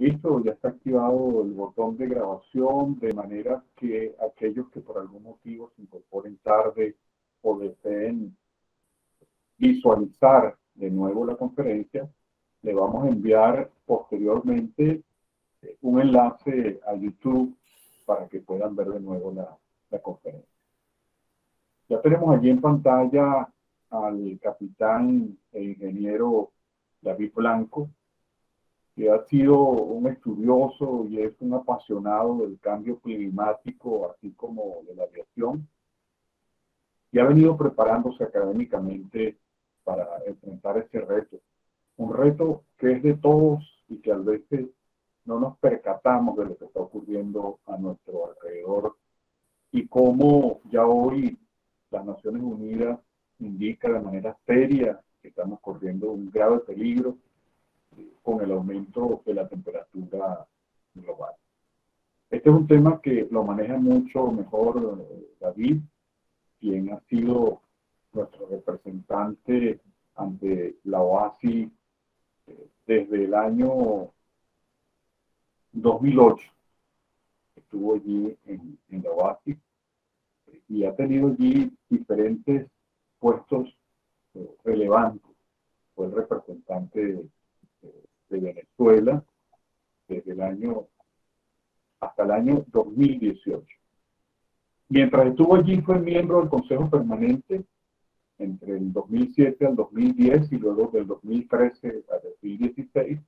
Listo, ya está activado el botón de grabación, de manera que aquellos que por algún motivo se incorporen tarde o deseen visualizar de nuevo la conferencia, le vamos a enviar posteriormente un enlace a YouTube para que puedan ver de nuevo la conferencia. Ya tenemos allí en pantalla al capitán e ingeniero David Blanco, que ha sido un estudioso y es un apasionado del cambio climático, así como de la aviación, y ha venido preparándose académicamente para enfrentar este reto. Un reto que es de todos y que a veces no nos percatamos de lo que está ocurriendo a nuestro alrededor y cómo ya hoy las Naciones Unidas indica de manera seria que estamos corriendo un grave peligro con el aumento de la temperatura global. Este es un tema que lo maneja mucho mejor David, quien ha sido nuestro representante ante la OASI desde el año 2008. Estuvo allí en la OASI y ha tenido allí diferentes puestos relevantes. Fue el representante de Venezuela desde el año hasta el año 2018. Mientras estuvo allí fue miembro del Consejo Permanente entre el 2007 al 2010 y luego del 2013 al 2016.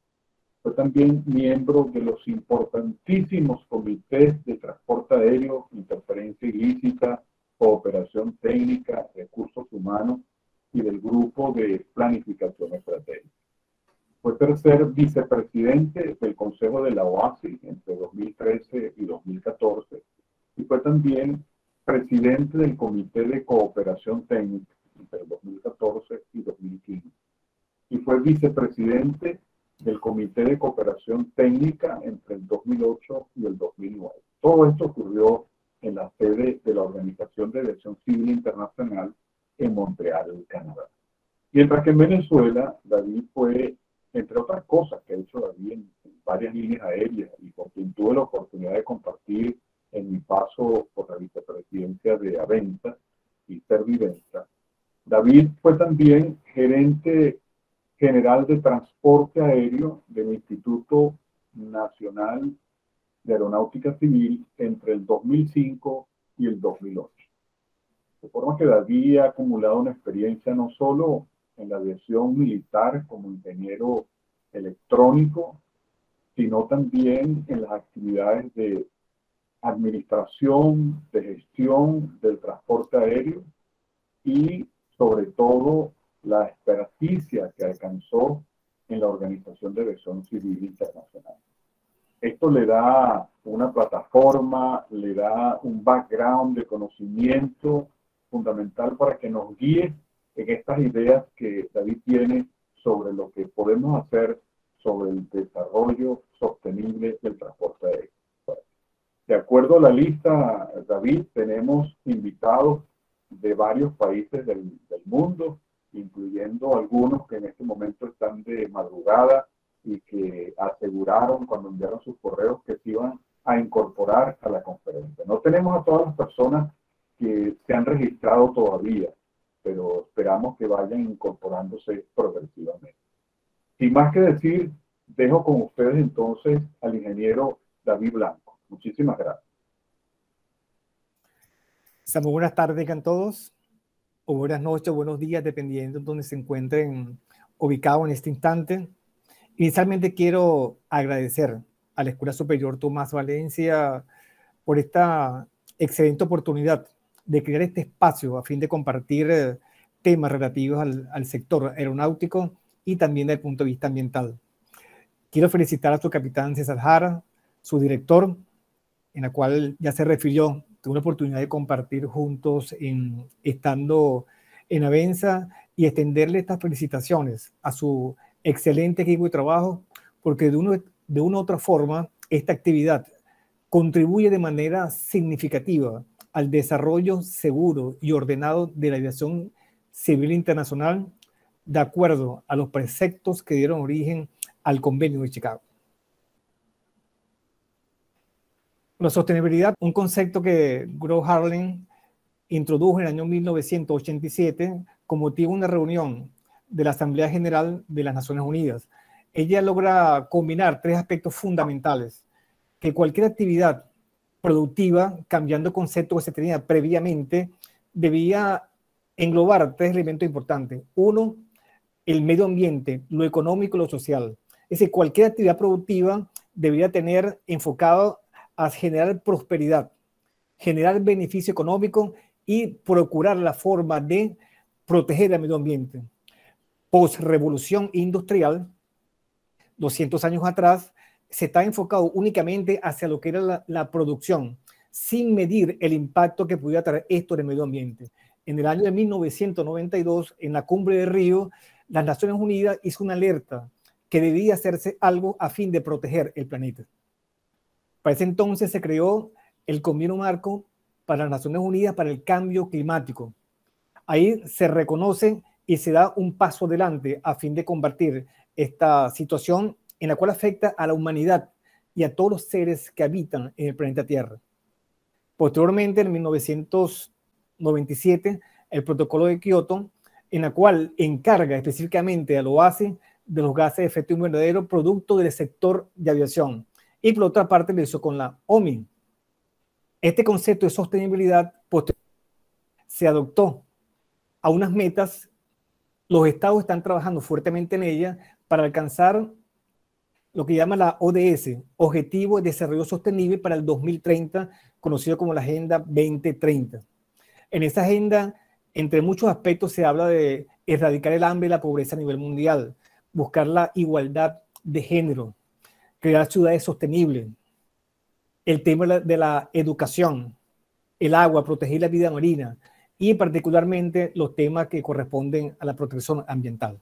Fue también miembro de los importantísimos comités de transporte aéreo, interferencia ilícita, cooperación técnica, recursos humanos y del grupo de planificación estratégica. Fue tercer vicepresidente del Consejo de la OASI entre 2013 y 2014 y fue también presidente del Comité de Cooperación Técnica entre 2014 y 2015. Y fue vicepresidente del Comité de Cooperación Técnica entre el 2008 y el 2009. Todo esto ocurrió en la sede de la Organización de Aviación Civil Internacional en Montreal, Canadá. Mientras que en Venezuela, David fue, entre otras cosas que ha hecho David en varias líneas aéreas y con quien tuve la oportunidad de compartir en mi paso por la vicepresidencia de Aventa y Serviventa, David fue también gerente general de transporte aéreo del Instituto Nacional de Aeronáutica Civil entre el 2005 y el 2008. De forma que David ha acumulado una experiencia no solo en la aviación militar como ingeniero electrónico, sino también en las actividades de administración, de gestión del transporte aéreo y sobre todo la experticia que alcanzó en la Organización de Aviación Civil Internacional. Esto le da una plataforma, le da un background de conocimiento fundamental para que nos guíe en estas ideas que David tiene sobre lo que podemos hacer sobre el desarrollo sostenible del transporte aéreo. De acuerdo a la lista, David, tenemos invitados de varios países del mundo, incluyendo algunos que en este momento están de madrugada y que aseguraron cuando enviaron sus correos que se iban a incorporar a la conferencia. No tenemos a todas las personas que se han registrado todavía, pero esperamos que vayan incorporándose progresivamente. Sin más que decir, dejo con ustedes entonces al ingeniero David Blanco. Muchísimas gracias. Muy buenas tardes a todos, o buenas noches, o buenos días, dependiendo de donde se encuentren ubicados en este instante. Inicialmente quiero agradecer a la Escuela Superior Tomás Valencia por esta excelente oportunidad de crear este espacio a fin de compartir temas relativos al sector aeronáutico y también desde el punto de vista ambiental. Quiero felicitar a su capitán César Jara, su director, en la cual ya se refirió, tuve la oportunidad de compartir juntos estando en Avenza y extenderle estas felicitaciones a su excelente equipo de trabajo, porque de una u otra forma esta actividad contribuye de manera significativa al desarrollo seguro y ordenado de la aviación civil internacional, de acuerdo a los preceptos que dieron origen al Convenio de Chicago. La sostenibilidad, un concepto que Gro Harlem introdujo en el año 1987 con motivo de una reunión de la Asamblea General de las Naciones Unidas. Ella logra combinar tres aspectos fundamentales: que cualquier actividad productiva, cambiando el concepto que se tenía previamente, debía englobar tres elementos importantes. Uno, el medio ambiente, lo económico y lo social. Es decir, cualquier actividad productiva debería tener enfocado a generar prosperidad, generar beneficio económico y procurar la forma de proteger el medio ambiente. Post-revolución industrial, 200 años atrás, se está enfocado únicamente hacia lo que era la producción, sin medir el impacto que pudiera traer esto en el medio ambiente. En el año de 1992, en la cumbre de Río, las Naciones Unidas hizo una alerta que debía hacerse algo a fin de proteger el planeta. Para ese entonces se creó el Convenio Marco para las Naciones Unidas para el Cambio Climático. Ahí se reconoce y se da un paso adelante a fin de combatir esta situación en la cual afecta a la humanidad y a todos los seres que habitan en el planeta Tierra. Posteriormente, en 1997, el Protocolo de Kioto, en la cual encarga específicamente a la OASI de los gases de efecto invernadero producto del sector de aviación. Y por otra parte lo hizo con la OMI. Este concepto de sostenibilidad se adoptó a unas metas. Los estados están trabajando fuertemente en ella para alcanzar lo que llama la ODS, Objetivo de Desarrollo Sostenible para el 2030, conocido como la Agenda 2030. En esa agenda, entre muchos aspectos, se habla de erradicar el hambre y la pobreza a nivel mundial, buscar la igualdad de género, crear ciudades sostenibles, el tema de la educación, el agua, proteger la vida marina y particularmente los temas que corresponden a la protección ambiental.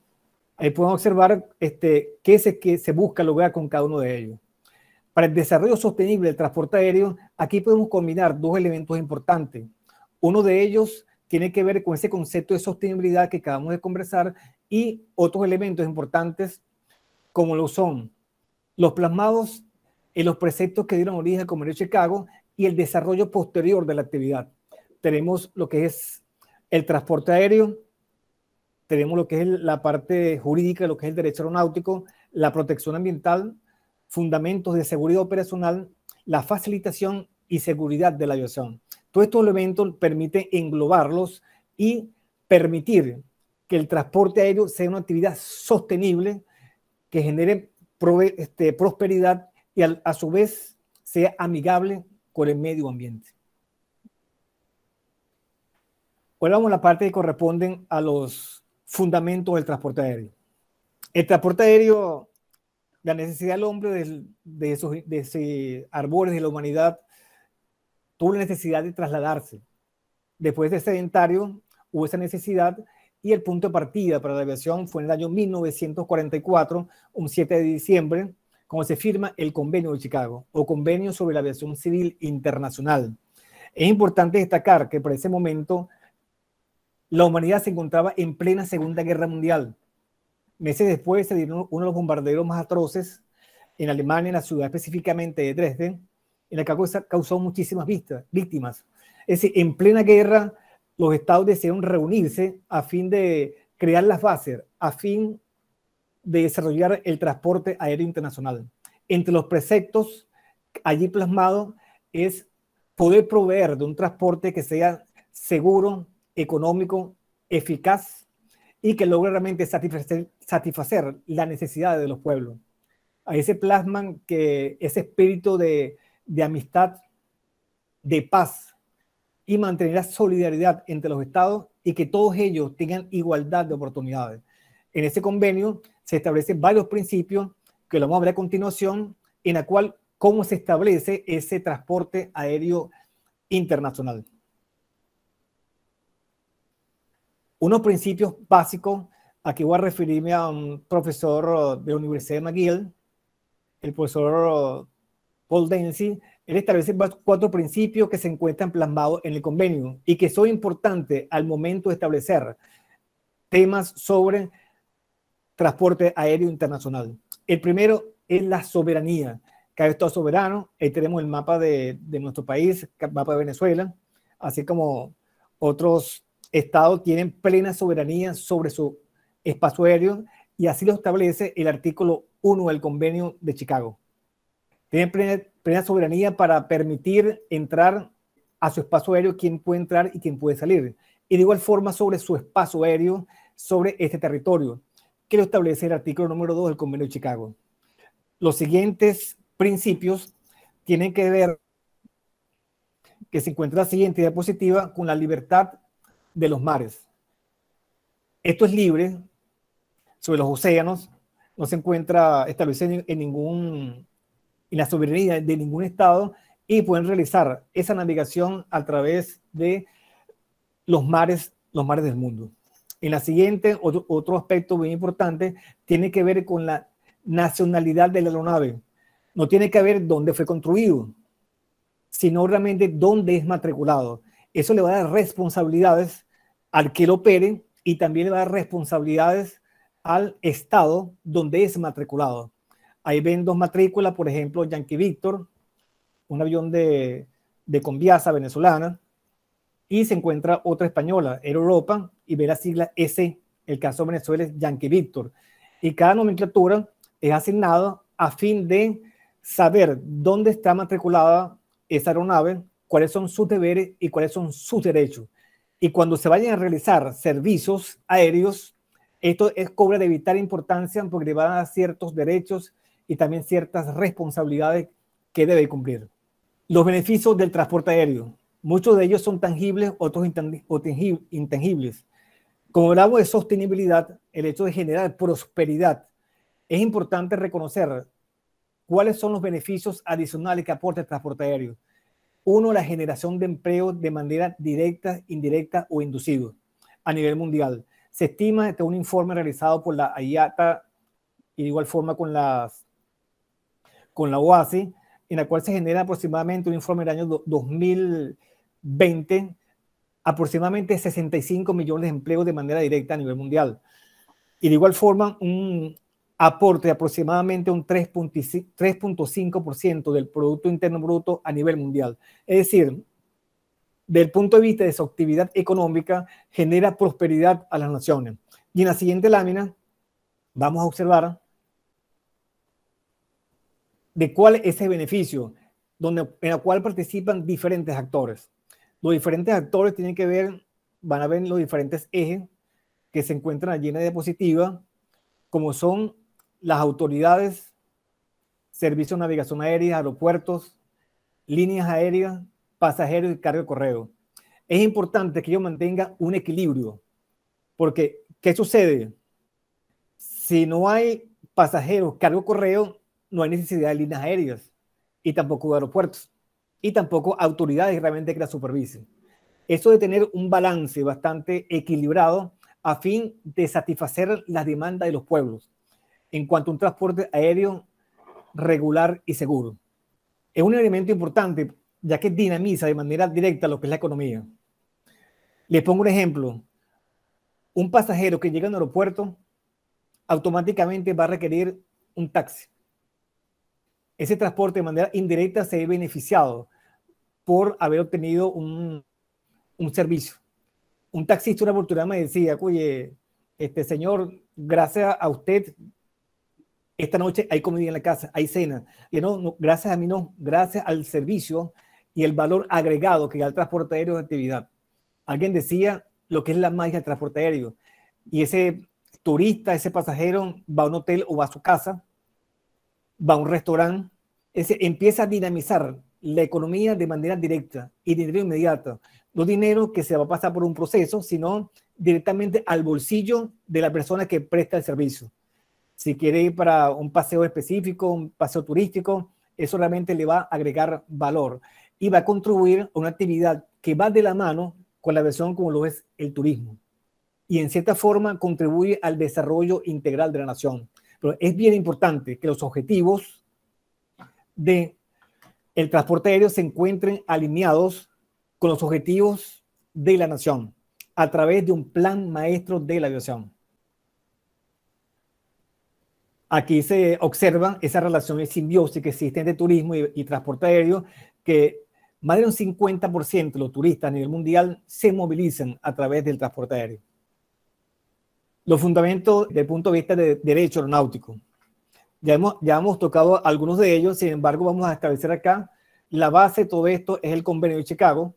Ahí podemos observar qué se busca lograr con cada uno de ellos. Para el desarrollo sostenible del transporte aéreo, aquí podemos combinar dos elementos importantes. Uno de ellos tiene que ver con ese concepto de sostenibilidad que acabamos de conversar y otros elementos importantes como lo son los plasmados en los preceptos que dieron origen al Convenio de Chicago y el desarrollo posterior de la actividad. Tenemos lo que es el transporte aéreo, tenemos lo que es la parte jurídica, lo que es el derecho aeronáutico, la protección ambiental, fundamentos de seguridad operacional, la facilitación y seguridad de la aviación. Todos estos elementos permiten englobarlos y permitir que el transporte aéreo sea una actividad sostenible que genere prosperidad y a su vez sea amigable con el medio ambiente. Ahora vamos a la parte que corresponden a los fundamentos del transporte aéreo. El transporte aéreo, la necesidad del hombre de esos arbores de la humanidad, tuvo la necesidad de trasladarse. Después de sedentario, hubo esa necesidad y el punto de partida para la aviación fue en el año 1944, un 7 de diciembre, cuando se firma el Convenio de Chicago, o Convenio sobre la Aviación Civil Internacional. Es importante destacar que por ese momento la humanidad se encontraba en plena Segunda Guerra Mundial. Meses después se dieron uno de los bombardeos más atroces en Alemania, en la ciudad específicamente de Dresden, en la que causó muchísimas víctimas. Es decir, en plena guerra, los estados decidieron reunirse a fin de crear las bases, a fin de desarrollar el transporte aéreo internacional. Entre los preceptos allí plasmados es poder proveer de un transporte que sea seguro, económico, eficaz y que logre realmente satisfacer las necesidades de los pueblos. Ahí se plasman que ese espíritu de amistad, de paz y mantener la solidaridad entre los estados y que todos ellos tengan igualdad de oportunidades. En ese convenio se establecen varios principios que lo vamos a ver a continuación, en la cual cómo se establece ese transporte aéreo internacional. Unos principios básicos, aquí voy a referirme a un profesor de la Universidad de McGill, el profesor Paul Dempsey. Él establece 4 principios que se encuentran plasmados en el convenio y que son importantes al momento de establecer temas sobre transporte aéreo internacional. El primero es la soberanía. cada estado soberano. Ahí tenemos el mapa de nuestro país, el mapa de Venezuela, así como otros estados tienen plena soberanía sobre su espacio aéreo, y así lo establece el artículo 1 del Convenio de Chicago. Tienen plena soberanía para permitir entrar a su espacio aéreo quién puede entrar y quién puede salir. Y de igual forma sobre su espacio aéreo, sobre este territorio, que lo establece el artículo número 2 del Convenio de Chicago. Los siguientes principios tienen que ver, que se encuentra la siguiente diapositiva, con la libertad de los mares. Esto es libre sobre los océanos, no se encuentra establecido en la soberanía de ningún estado, y pueden realizar esa navegación a través de los mares del mundo. En la siguiente, otro aspecto muy importante tiene que ver con la nacionalidad de la aeronave. No tiene que ver dónde fue construido, sino realmente dónde es matriculado. Eso le va a dar responsabilidades al que lo opere, y también le va a dar responsabilidades al estado donde es matriculado. Ahí ven dos matrículas, por ejemplo, Yankee Víctor, un avión de Conviasa venezolana, y se encuentra otra española, Air Europa, y ve la sigla S, el caso de Venezuela es Yankee Víctor. Y cada nomenclatura es asignada a fin de saber dónde está matriculada esa aeronave, cuáles son sus deberes y cuáles son sus derechos. Y cuando se vayan a realizar servicios aéreos, esto cobra de vital importancia, porque le va a dar ciertos derechos y también ciertas responsabilidades que debe cumplir. Los beneficios del transporte aéreo. Muchos de ellos son tangibles, otros intangibles. Como hablamos de sostenibilidad, el hecho de generar prosperidad, es importante reconocer cuáles son los beneficios adicionales que aporta el transporte aéreo. Uno, la generación de empleo de manera directa, indirecta o inducido a nivel mundial. Se estima, este es un informe realizado por la IATA y de igual forma con la OASI, en la cual se genera aproximadamente, un informe del año 2020, aproximadamente 65 millones de empleos de manera directa a nivel mundial. Y de igual forma, un aporte de aproximadamente un 3.5% del Producto Interno Bruto a nivel mundial. Es decir, desde el punto de vista de su actividad económica, genera prosperidad a las naciones. Y en la siguiente lámina vamos a observar de cuál es ese beneficio, en el cual participan diferentes actores. Los diferentes actores tienen que ver, van a ver los diferentes ejes que se encuentran allí en la diapositiva, como son las autoridades, servicios de navegación aérea, aeropuertos, líneas aéreas, pasajeros y carga de correo. Es importante que ellos mantengan un equilibrio, porque ¿qué sucede? Si no hay pasajeros, carga de correo, no hay necesidad de líneas aéreas, y tampoco de aeropuertos, y tampoco autoridades realmente que la supervisen. Eso de tener un balance bastante equilibrado a fin de satisfacer las demandas de los pueblos en cuanto a un transporte aéreo regular y seguro. Es un elemento importante, ya que dinamiza de manera directa lo que es la economía. Les pongo un ejemplo. Un pasajero que llega al aeropuerto automáticamente va a requerir un taxi. Ese transporte de manera indirecta se ve beneficiado por haber obtenido un servicio. Un taxista una oportunidad me decía, oye, señor, gracias a usted, esta noche hay comida en la casa, hay cena. Y no, gracias a mí no, gracias al servicio y el valor agregado que da el transporte aéreo de actividad. Alguien decía lo que es la magia del transporte aéreo. Y ese turista, ese pasajero, va a un hotel o va a su casa, va a un restaurante, empieza a dinamizar la economía de manera directa y de manera inmediata. No dinero que se va a pasar por un proceso, sino directamente al bolsillo de la persona que presta el servicio. Si quiere ir para un paseo específico, un paseo turístico, eso realmente le va a agregar valor y va a contribuir a una actividad que va de la mano con la versión como lo es el turismo. Y en cierta forma contribuye al desarrollo integral de la nación. Pero es bien importante que los objetivos del transporte aéreo se encuentren alineados con los objetivos de la nación a través de un plan maestro de la aviación. Aquí se observa esa relación de simbiosis que existe entre turismo y transporte aéreo, que más de un 50% de los turistas a nivel mundial se movilizan a través del transporte aéreo. Los fundamentos desde el punto de vista de derecho aeronáutico. Ya hemos tocado algunos de ellos, sin embargo vamos a establecer acá la base de todo esto es el Convenio de Chicago,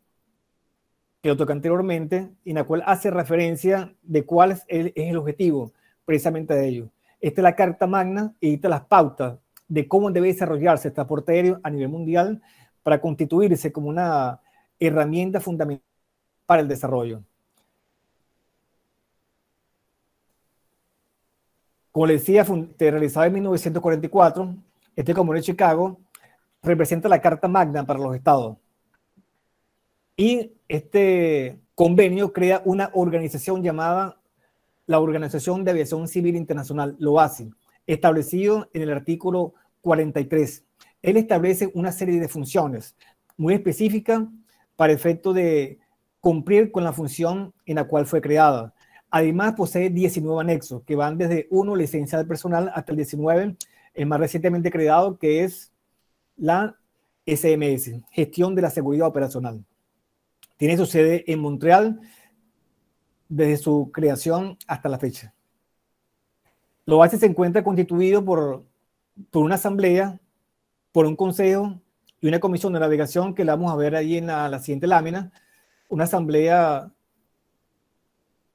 que lo toca anteriormente, y en la cual hace referencia de cuál es el objetivo precisamente de ello. Esta es la Carta Magna y dicta las pautas de cómo debe desarrollarse el transporte aéreo a nivel mundial para constituirse como una herramienta fundamental para el desarrollo. Como les decía, realizado en 1944, este Convenio de Chicago representa la Carta Magna para los estados. Y este convenio crea una organización llamada la Organización de Aviación Civil Internacional, la OACI, establecido en el artículo 43. Él establece una serie de funciones muy específicas para efecto de cumplir con la función en la cual fue creada. Además, posee 19 anexos que van desde 1, licencia de personal, hasta el 19, el más recientemente creado, que es la SMS, Gestión de la Seguridad Operacional. Tiene su sede en Montreal desde su creación hasta la fecha. La OACI se encuentra constituido por una asamblea, por un consejo y una comisión de navegación que la vamos a ver ahí en la siguiente lámina. Una asamblea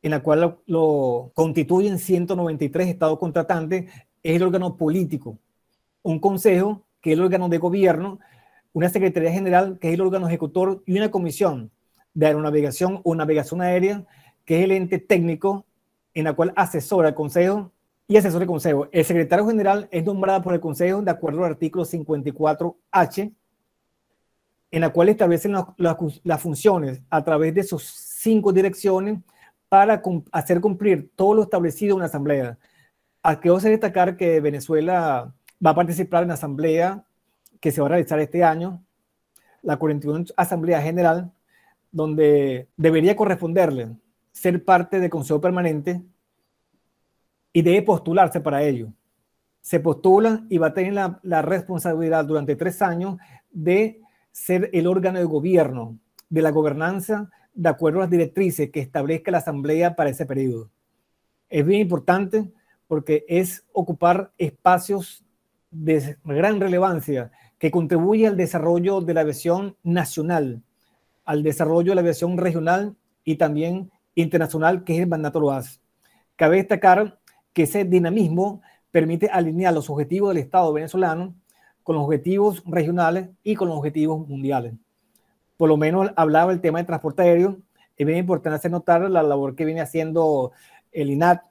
en la cual lo constituyen 193 estados contratantes, es el órgano político. Un consejo, que es el órgano de gobierno, una secretaría general, que es el órgano ejecutor, y una comisión de aeronavegación o navegación aérea, que es el ente técnico en la cual asesora el consejo y asesora el consejo. El secretario general es nombrado por el consejo de acuerdo al artículo 54H, en la cual establecen las funciones a través de sus 5 direcciones para hacer cumplir todo lo establecido en una asamblea. Aquí vamos a destacar que Venezuela va a participar en la asamblea que se va a realizar este año, la 41 Asamblea General, donde debería corresponderle ser parte del Consejo Permanente y debe postularse para ello. Se postula y va a tener la responsabilidad durante 3 años de ser el órgano de gobierno, de la gobernanza, de acuerdo a las directrices que establezca la Asamblea para ese periodo. Es bien importante porque es ocupar espacios de gran relevancia que contribuye al desarrollo de la aviación nacional, al desarrollo de la aviación regional y también internacional, que es el mandato lo hace. Cabe destacar que ese dinamismo permite alinear los objetivos del Estado venezolano con los objetivos regionales y con los objetivos mundiales. Por lo menos hablaba el tema de transporte aéreo. Es bien importante hacer notar la labor que viene haciendo el INAT,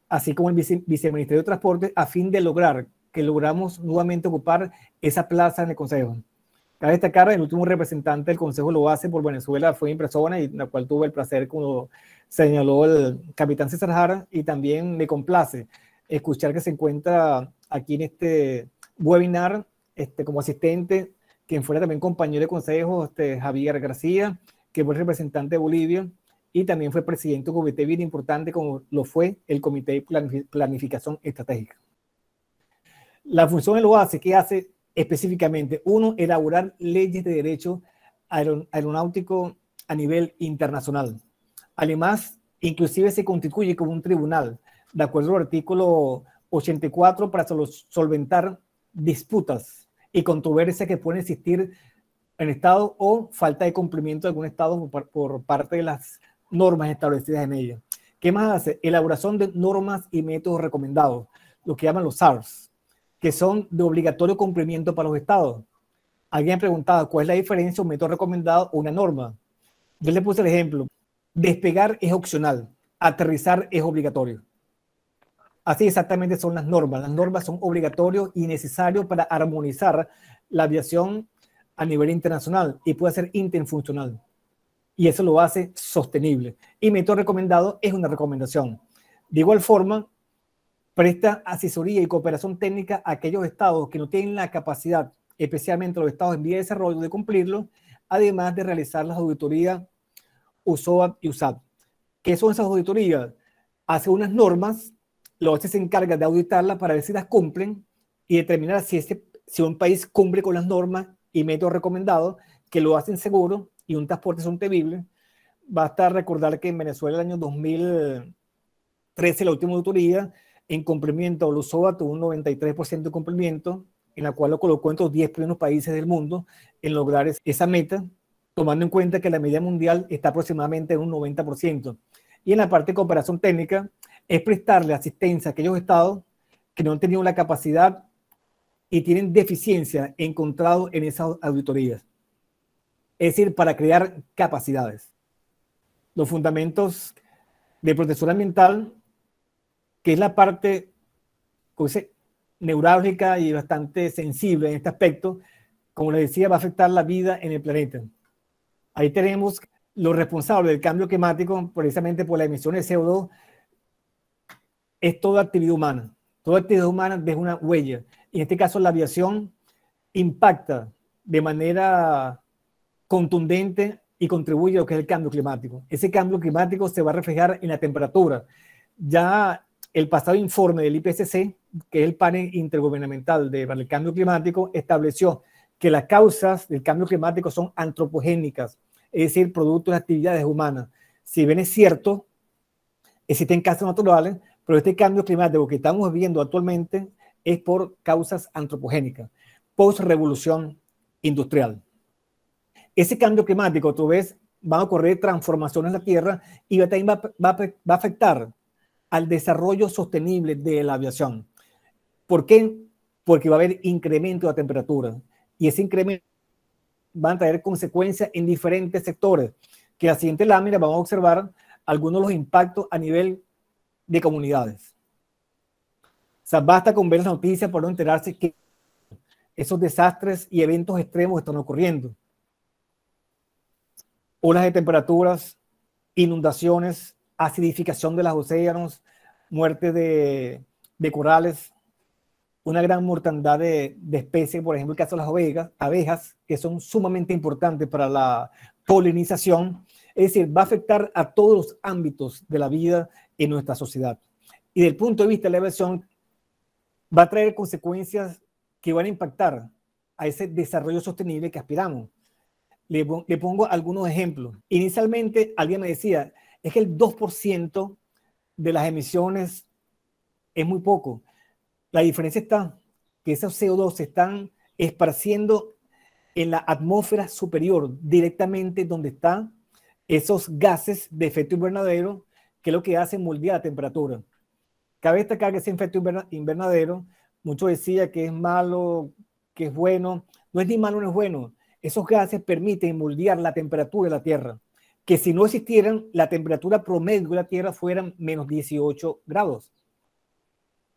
así como el Viceministerio de Transporte, a fin de lograr que logramos nuevamente ocupar esa plaza en el Consejo. Cabe destacar, el último representante del Consejo lo hace por Venezuela, fue en persona, y la cual tuve el placer, como señaló el capitán César Jara, y también me complace escuchar que se encuentra aquí en este webinar como asistente, quien fuera también compañero de consejo, Javier García, que fue el representante de Bolivia, y también fue presidente de un comité bien importante como lo fue el Comité de Planificación Estratégica. La función de lo hace, ¿qué hace específicamente? 1, elaborar leyes de derecho aeronáutico a nivel internacional. Además, inclusive se constituye como un tribunal, de acuerdo al artículo 84, para solventar disputas y controversias que pueden existir en Estado o falta de cumplimiento de algún Estado por parte de las normas establecidas en ella. ¿Qué más hace? Elaboración de normas y métodos recomendados, lo que llaman los SARS, que son de obligatorio cumplimiento para los Estados. Alguien preguntaba cuál es la diferencia entre un método recomendado o una norma. Yo le puse el ejemplo. Despegar es opcional, aterrizar es obligatorio. Así exactamente son las normas. Las normas son obligatorias y necesarias para armonizar la aviación a nivel internacional y puede ser interfuncional. Y eso lo hace sostenible. Y método recomendado es una recomendación. De igual forma, presta asesoría y cooperación técnica a aquellos estados que no tienen la capacidad, especialmente los estados en vía de desarrollo, de cumplirlo, además de realizar las auditorías USOAP y USAP. ¿Qué son esas auditorías? Hace unas normas la OCDE se encarga de auditarlas para ver si las cumplen y determinar si un país cumple con las normas y métodos recomendados que lo hacen seguro y un transporte sostenible. Basta recordar que en Venezuela el año 2013, la última auditoría, en cumplimiento, Olusoba tuvo un 93% de cumplimiento, en la cual lo colocó entre los 10 primeros países del mundo en lograr esa meta, tomando en cuenta que la media mundial está aproximadamente en un 90%. Y en la parte de cooperación técnica, es prestarle asistencia a aquellos estados que no han tenido la capacidad y tienen deficiencia encontrado en esas auditorías. Es decir, para crear capacidades. Los fundamentos de protección ambiental, que es la parte neurálgica y bastante sensible en este aspecto, como les decía, va a afectar la vida en el planeta. Ahí tenemos los responsables del cambio climático, precisamente por la emisión de CO2, es toda actividad humana. Toda actividad humana deja una huella. En este caso, la aviación impacta de manera contundente y contribuye a lo que es el cambio climático. Ese cambio climático se va a reflejar en la temperatura. Ya el pasado informe del IPCC, que es el panel intergubernamental para el cambio climático, estableció que las causas del cambio climático son antropogénicas, es decir, producto de actividades humanas. Si bien es cierto, existen causas naturales, pero este cambio climático que estamos viviendo actualmente es por causas antropogénicas, post-revolución industrial. Ese cambio climático, a tu vez, van a ocurrir transformaciones en la Tierra y también va a afectar al desarrollo sostenible de la aviación. ¿Por qué? Porque va a haber incremento de la temperatura y ese incremento va a traer consecuencias en diferentes sectores, que en la siguiente lámina vamos a observar algunos de los impactos a nivel de comunidades. O sea, basta con ver las noticias para no enterarse que esos desastres y eventos extremos están ocurriendo. Olas de temperaturas, inundaciones, acidificación de los océanos, muerte de corales, una gran mortandad de especies, por ejemplo, el caso de las abejas, que son sumamente importantes para la polinización. Es decir, va a afectar a todos los ámbitos de la vida en nuestra sociedad. Y desde el punto de vista de la aviación, va a traer consecuencias que van a impactar a ese desarrollo sostenible que aspiramos. Le pongo algunos ejemplos. Inicialmente, alguien me decía, es que el 2% de las emisiones es muy poco. La diferencia está que esos CO2 se están esparciendo en la atmósfera superior, directamente donde están esos gases de efecto invernadero, que es lo que hace moldear la temperatura. Cabe destacar que ese efecto invernadero, muchos decían que es malo, que es bueno. No es ni malo ni es bueno. Esos gases permiten moldear la temperatura de la Tierra, que si no existieran, la temperatura promedio de la Tierra fuera menos 18 grados.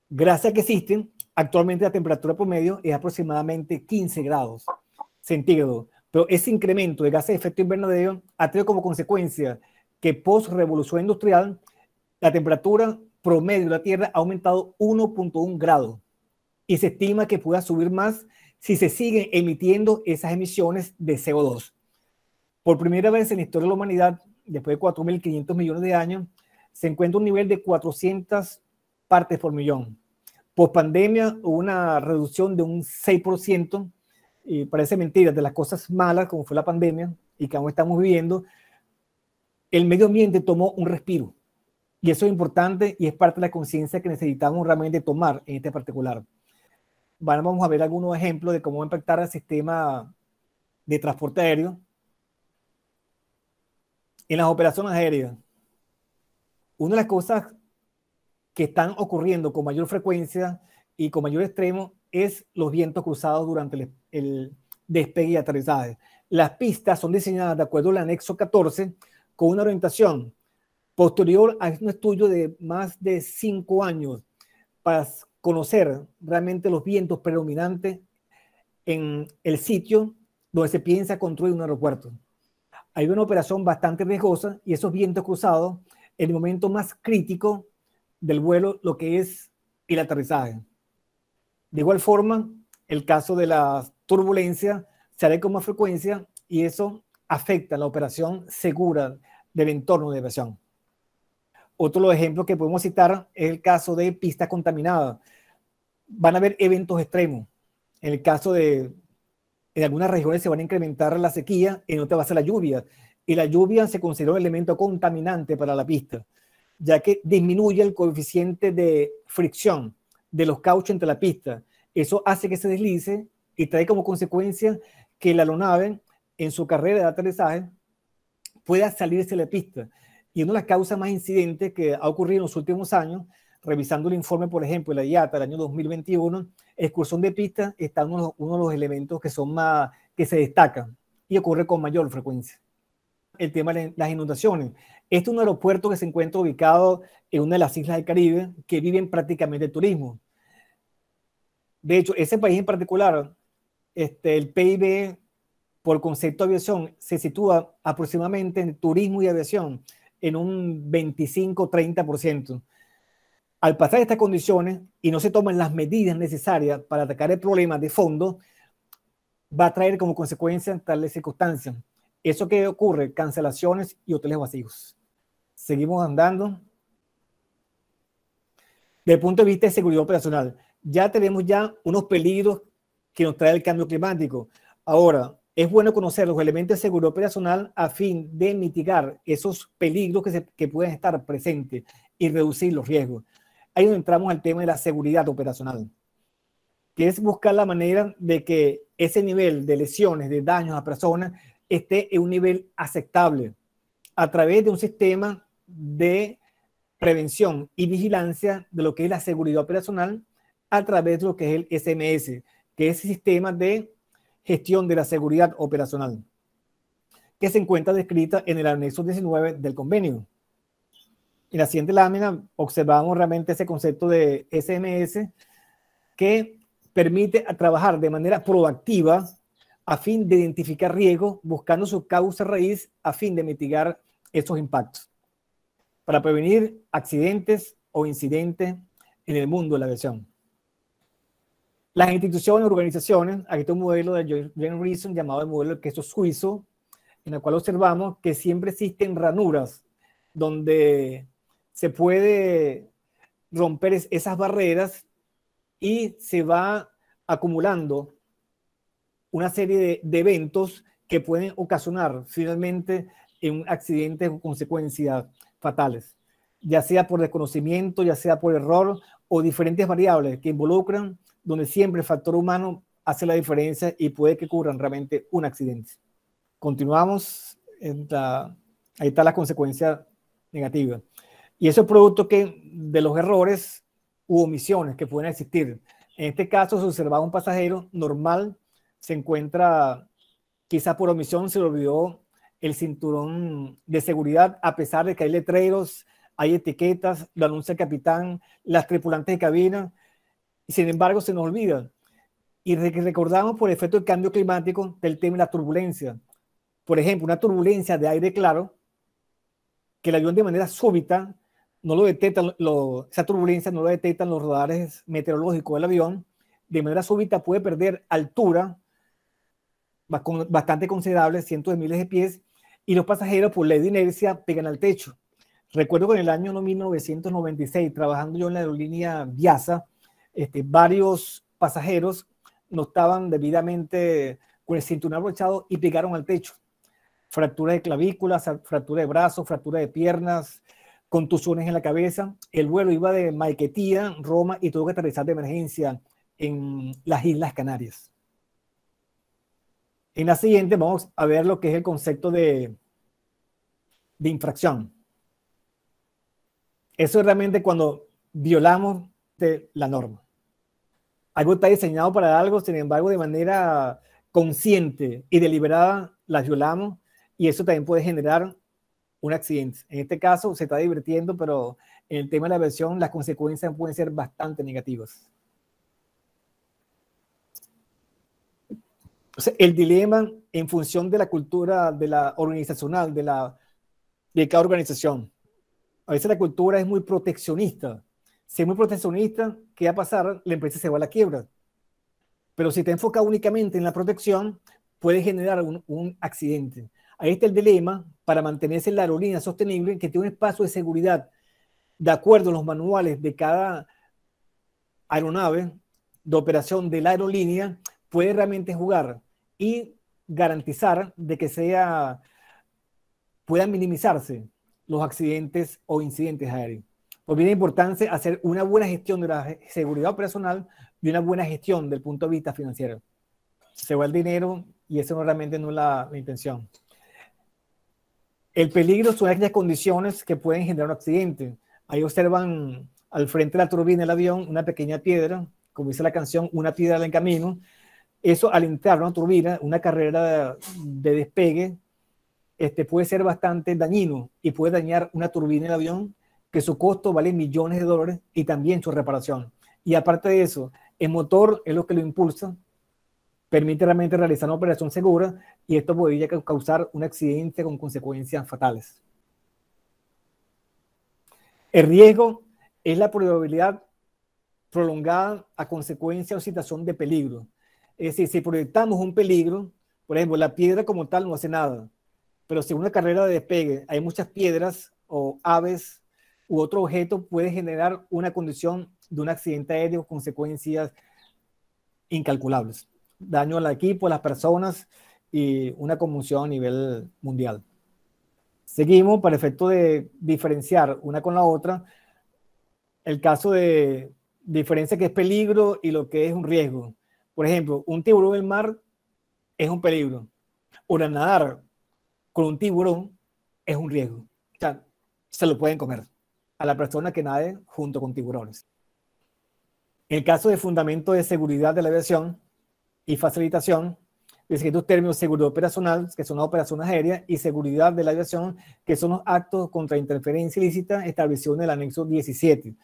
Gracias a que existen, actualmente la temperatura promedio es aproximadamente 15 grados centígrados. Pero ese incremento de gases de efecto invernadero ha traído como consecuencia que post-revolución industrial, la temperatura promedio de la Tierra ha aumentado 1.1 grados y se estima que pueda subir más si se siguen emitiendo esas emisiones de CO2. Por primera vez en la historia de la humanidad, después de 4.500 millones de años, se encuentra un nivel de 400 partes por millón. Post pandemia hubo una reducción de un 6%, y parece mentira, de las cosas malas como fue la pandemia y que aún estamos viviendo, el medio ambiente tomó un respiro. Y eso es importante y es parte de la conciencia que necesitamos realmente tomar en este particular. Vamos a ver algunos ejemplos de cómo va a impactar el sistema de transporte aéreo. En las operaciones aéreas, una de las cosas que están ocurriendo con mayor frecuencia y con mayor extremo es los vientos cruzados durante el despegue y aterrizaje. Las pistas son diseñadas de acuerdo al anexo 14 con una orientación posterior a un estudio de más de 5 años para conocer realmente los vientos predominantes en el sitio donde se piensa construir un aeropuerto. Hay una operación bastante riesgosa y esos vientos cruzados, en el momento más crítico del vuelo, lo que es el aterrizaje. De igual forma, el caso de la turbulencia se hará con más frecuencia y eso afecta la operación segura del entorno de aviación. Otro de los ejemplos que podemos citar es el caso de pistas contaminadas. Van a haber eventos extremos. En el caso de, en algunas regiones se van a incrementar la sequía, en otras va a ser la lluvia. Y la lluvia se considera un elemento contaminante para la pista, ya que disminuye el coeficiente de fricción de los cauchos entre la pista. Eso hace que se deslice y trae como consecuencia que la aeronave en su carrera de aterrizaje pueda salirse de la pista. Y una de las causas más incidentes que ha ocurrido en los últimos años, revisando el informe, por ejemplo, de la IATA del año 2021, excursión de pista está uno de los elementos que son más, que se destacan y ocurre con mayor frecuencia. El tema de las inundaciones. Este es un aeropuerto que se encuentra ubicado en una de las islas del Caribe que viven prácticamente de turismo. De hecho, ese país en particular, el PIB por concepto de aviación se sitúa aproximadamente en turismo y aviación en un 25-30%. Al pasar estas condiciones y no se toman las medidas necesarias para atacar el problema de fondo, va a traer como consecuencia tales circunstancias. ¿Eso qué ocurre? Cancelaciones y hoteles vacíos. Seguimos andando. Desde el punto de vista de seguridad operacional, ya tenemos ya unos peligros que nos trae el cambio climático. Ahora, es bueno conocer los elementos de seguridad operacional a fin de mitigar esos peligros que pueden estar presentes y reducir los riesgos. Ahí donde entramos al tema de la seguridad operacional, que es buscar la manera de que ese nivel de lesiones, de daños a personas, esté en un nivel aceptable a través de un sistema de prevención y vigilancia de lo que es la seguridad operacional a través de lo que es el SMS, que es el sistema de gestión de la seguridad operacional, que se encuentra descrita en el anexo 19 del convenio. En la siguiente lámina observamos realmente ese concepto de SMS que permite trabajar de manera proactiva a fin de identificar riesgos, buscando su causa raíz a fin de mitigar esos impactos, para prevenir accidentes o incidentes en el mundo de la aviación. Las instituciones, organizaciones, aquí está un modelo de John Reason llamado el modelo del queso suizo, en el cual observamos que siempre existen ranuras donde se puede romper esas barreras y se va acumulando una serie de eventos que pueden ocasionar finalmente un accidente o consecuencias fatales, ya sea por desconocimiento, ya sea por error o diferentes variables que involucran, donde siempre el factor humano hace la diferencia y puede que ocurran realmente un accidente. Continuamos, ahí está la consecuencia negativa. Y eso es producto de los errores u omisiones que pueden existir. En este caso, se observaba un pasajero normal, se encuentra, quizás por omisión se le olvidó el cinturón de seguridad, a pesar de que hay letreros, hay etiquetas, lo anuncia el capitán, las tripulantes de cabina, y sin embargo se nos olvida. Y recordamos por el efecto del cambio climático del tema de la turbulencia. Por ejemplo, una turbulencia de aire claro, que el avión de manera súbita no lo detectan, esa turbulencia no lo detectan los radares meteorológicos del avión, de manera súbita puede perder altura bastante considerable, cientos de miles de pies, y los pasajeros por ley de inercia pegan al techo. Recuerdo que en el año 1996, trabajando yo en la aerolínea Viasa, varios pasajeros no estaban debidamente con el cinturón abrochado y pegaron al techo. Fractura de clavículas, fractura de brazos, fractura de piernas, contusiones en la cabeza. El vuelo iba de Maiquetía, Roma, y tuvo que aterrizar de emergencia en las Islas Canarias. En la siguiente vamos a ver lo que es el concepto de infracción. Eso es realmente cuando violamos la norma. Algo está diseñado para algo, sin embargo, de manera consciente y deliberada las violamos, y eso también puede generar un accidente. En este caso se está divirtiendo, pero en el tema de la aviación las consecuencias pueden ser bastante negativas. O sea, el dilema en función de la cultura de la organizacional, de cada organización. A veces la cultura es muy proteccionista. Si es muy proteccionista, ¿qué va a pasar? La empresa se va a la quiebra. Pero si te enfocas únicamente en la protección, puede generar un accidente. Ahí está el dilema para mantenerse en la aerolínea sostenible, que tiene un espacio de seguridad de acuerdo a los manuales de cada aeronave de operación de la aerolínea, puede realmente jugar y garantizar de que puedan minimizarse los accidentes o incidentes aéreos. Por bien importante hacer una buena gestión de la seguridad operacional y una buena gestión del punto de vista financiero. Se va el dinero y eso realmente no es la intención. El peligro son aquellas condiciones que pueden generar un accidente. Ahí observan al frente de la turbina del avión una pequeña piedra, como dice la canción, una piedra en camino. Eso al entrar una turbina, una carrera de despegue, puede ser bastante dañino y puede dañar una turbina del avión que su costo vale millones de dólares y también su reparación. Y aparte de eso, el motor es lo que lo impulsa, permite realmente realizar una operación segura y esto podría causar un accidente con consecuencias fatales. El riesgo es la probabilidad prolongada a consecuencia o situación de peligro. Es decir, si proyectamos un peligro, por ejemplo, la piedra como tal no hace nada, pero si en una carrera de despegue hay muchas piedras o aves u otro objeto, puede generar una condición de un accidente aéreo con consecuencias incalculables. Daño al equipo, a las personas y una conmoción a nivel mundial. Seguimos para efecto de diferenciar una con la otra el caso de diferencia que es peligro y lo que es un riesgo. Por ejemplo, un tiburón en el mar es un peligro. O nadar con un tiburón es un riesgo. O sea, se lo pueden comer a la persona que nade junto con tiburones. En el caso de fundamento de seguridad de la aviación y facilitación, distintos términos: seguridad operacional, que son las operaciones aéreas, y seguridad de la aviación, que son los actos contra interferencia ilícita establecidos en el anexo 17,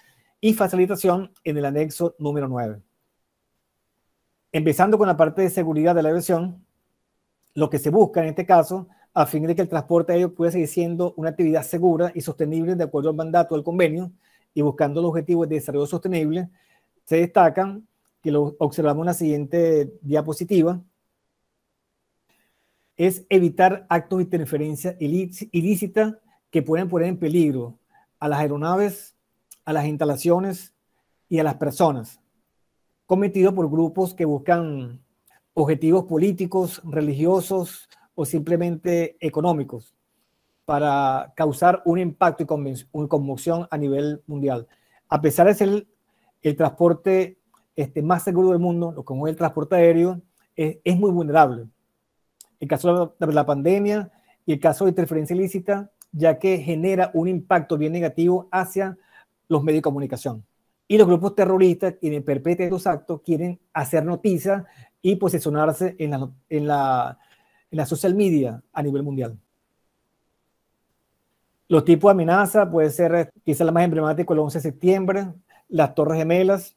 y facilitación en el anexo número 9. Empezando con la parte de seguridad de la aviación, lo que se busca en este caso, a fin de que el transporte aéreo pueda seguir siendo una actividad segura y sostenible de acuerdo al mandato del convenio y buscando los objetivos de desarrollo sostenible, se destacan, que lo observamos en la siguiente diapositiva, es evitar actos de interferencia ilícita que pueden poner en peligro a las aeronaves, a las instalaciones y a las personas, cometido por grupos que buscan objetivos políticos, religiosos o simplemente económicos para causar un impacto y conmoción a nivel mundial. A pesar de ser el transporte más seguro del mundo, como es el transporte aéreo, es muy vulnerable. El caso de la pandemia y el caso de interferencia ilícita, ya que genera un impacto bien negativo hacia los medios de comunicación. Y los grupos terroristas, quienes perpetran estos actos, quieren hacer noticia y posicionarse en la social media a nivel mundial. Los tipos de amenaza puede ser, quizá la más emblemática, el 11 de septiembre, las Torres Gemelas,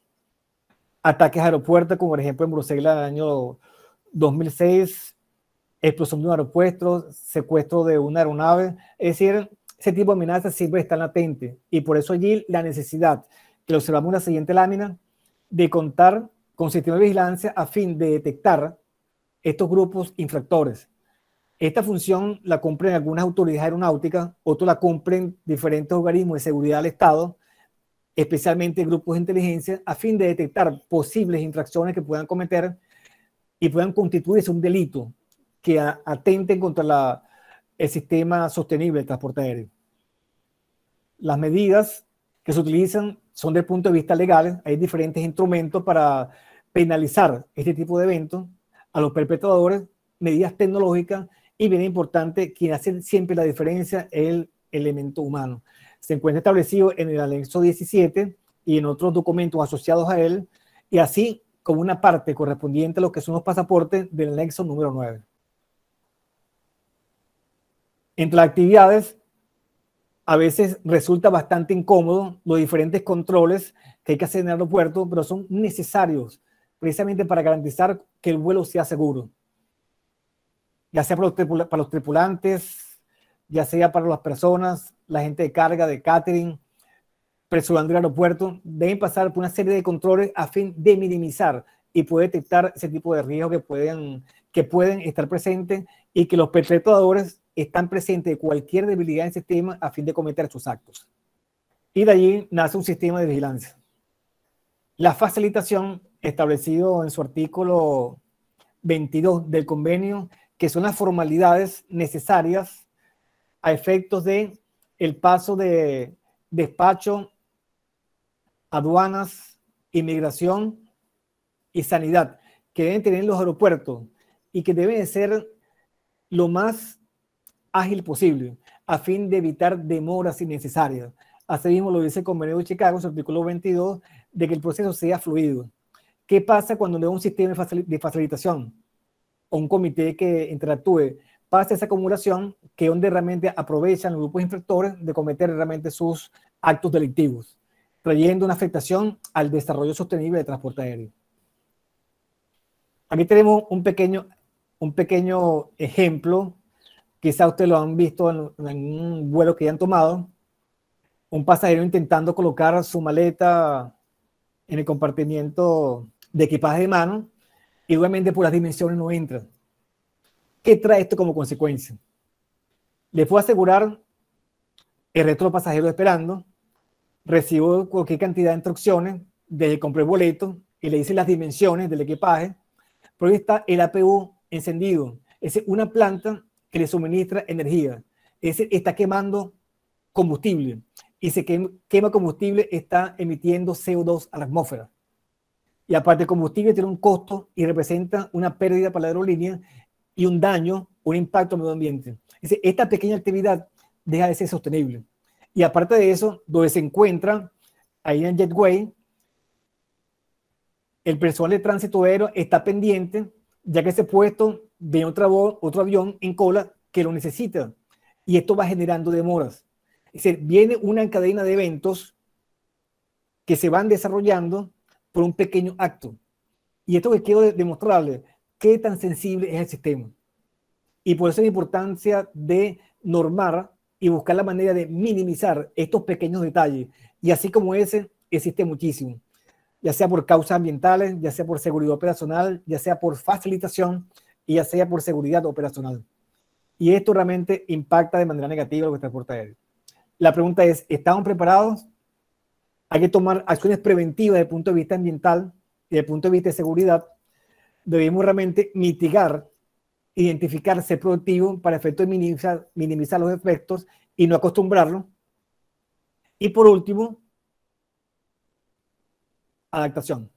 ataques a aeropuertos, como por ejemplo en Bruselas en el año 2006, explosión de un aeropuerto, secuestro de una aeronave. Es decir, ese tipo de amenazas siempre están latentes y por eso allí la necesidad, que lo observamos en la siguiente lámina, de contar con sistemas de vigilancia a fin de detectar estos grupos infractores. Esta función la cumplen algunas autoridades aeronáuticas, otros la cumplen diferentes organismos de seguridad del Estado, especialmente grupos de inteligencia, a fin de detectar posibles infracciones que puedan cometer y puedan constituirse un delito que atenten contra el sistema sostenible del transporte aéreo. Las medidas que se utilizan son desde el punto de vista legal. Hay diferentes instrumentos para penalizar este tipo de eventos. A los perpetradores, medidas tecnológicas, y bien importante, quien hace siempre la diferencia es el elemento humano. Se encuentra establecido en el anexo 17 y en otros documentos asociados a él, y así como una parte correspondiente a lo que son los pasaportes del anexo número 9. Entre las actividades, a veces resulta bastante incómodo los diferentes controles que hay que hacer en el aeropuerto, pero son necesarios precisamente para garantizar que el vuelo sea seguro, ya sea para los tripulantes, ya sea para las personas, la gente de carga, de catering, personal del aeropuerto. Deben pasar por una serie de controles a fin de minimizar y poder detectar ese tipo de riesgos que pueden estar presentes y que los perpetradores están presentes de cualquier debilidad en el sistema a fin de cometer sus actos. y de allí nace un sistema de vigilancia. La facilitación, establecido en su artículo 22 del convenio, que son las formalidades necesarias a efectos de el paso de despacho, aduanas, inmigración y sanidad, que deben tener los aeropuertos y que deben ser lo más ágil posible a fin de evitar demoras innecesarias. Asimismo lo dice el Convenio de Chicago en su artículo 22, de que el proceso sea fluido. ¿Qué pasa cuando no hay un sistema de facilitación o un comité que interactúe? Pasa esa acumulación, que es donde realmente aprovechan los grupos infractores de cometer realmente sus actos delictivos, trayendo una afectación al desarrollo sostenible del transporte aéreo. Aquí tenemos un pequeño ejemplo, quizá ustedes lo han visto en un vuelo que hayan tomado, un pasajero intentando colocar su maleta en el compartimiento de equipaje de mano y obviamente por las dimensiones no entra. ¿Qué trae esto como consecuencia? Le puedo asegurar el resto de los pasajeros esperando, recibo cualquier cantidad de instrucciones, desde que compré el boleto y le dice las dimensiones del equipaje, pero ahí está el APU encendido. Es una planta que le suministra energía. Está quemando combustible y se quema combustible, está emitiendo CO2 a la atmósfera. Y aparte, el combustible tiene un costo y representa una pérdida para la aerolínea y un daño, un impacto al medio ambiente. Esta pequeña actividad deja de ser sostenible. Y aparte de eso, donde se encuentra, ahí en Jetway, el personal de tránsito aéreo está pendiente, ya que ese puesto ve otro avión en cola que lo necesita. Y esto va generando demoras. Es decir, viene una cadena de eventos que se van desarrollando por un pequeño acto. Y esto que quiero demostrarles, qué tan sensible es el sistema. Y por eso la importancia de normar y buscar la manera de minimizar estos pequeños detalles. Y así como ese, existe muchísimo. Ya sea por causas ambientales, ya sea por seguridad operacional, ya sea por facilitación y ya sea por seguridad operacional. Y esto realmente impacta de manera negativa lo que transporte aéreo. La pregunta es, ¿estamos preparados? Hay que tomar acciones preventivas desde el punto de vista ambiental y desde el punto de vista de seguridad. Debemos realmente mitigar, identificar, ser productivo para efecto de minimizar los efectos y no acostumbrarlo. Y por último, adaptación.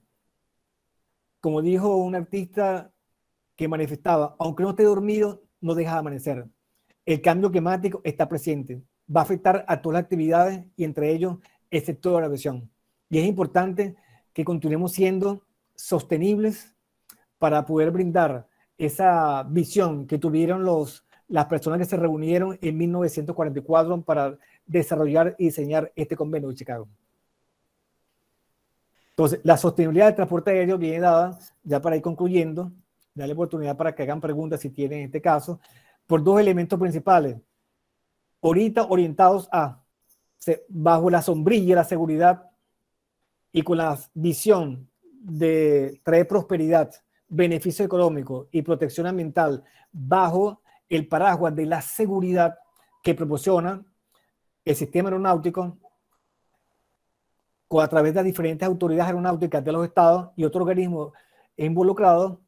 Como dijo un artista que manifestaba, aunque no esté dormido, no deja de amanecer. El cambio climático está presente, va a afectar a todas las actividades y entre ellos el sector de la aviación. Y es importante que continuemos siendo sostenibles para poder brindar esa visión que tuvieron las personas que se reunieron en 1944 para desarrollar y diseñar este convenio de Chicago. Entonces, la sostenibilidad del transporte aéreo viene dada, ya para ir concluyendo, darle oportunidad para que hagan preguntas si tienen en este caso, por dos elementos principales. Ahorita orientados bajo la sombrilla de la seguridad y con la visión de traer prosperidad, beneficio económico y protección ambiental bajo el paraguas de la seguridad que proporciona el sistema aeronáutico a través de las diferentes autoridades aeronáuticas de los estados y otros organismos involucrados,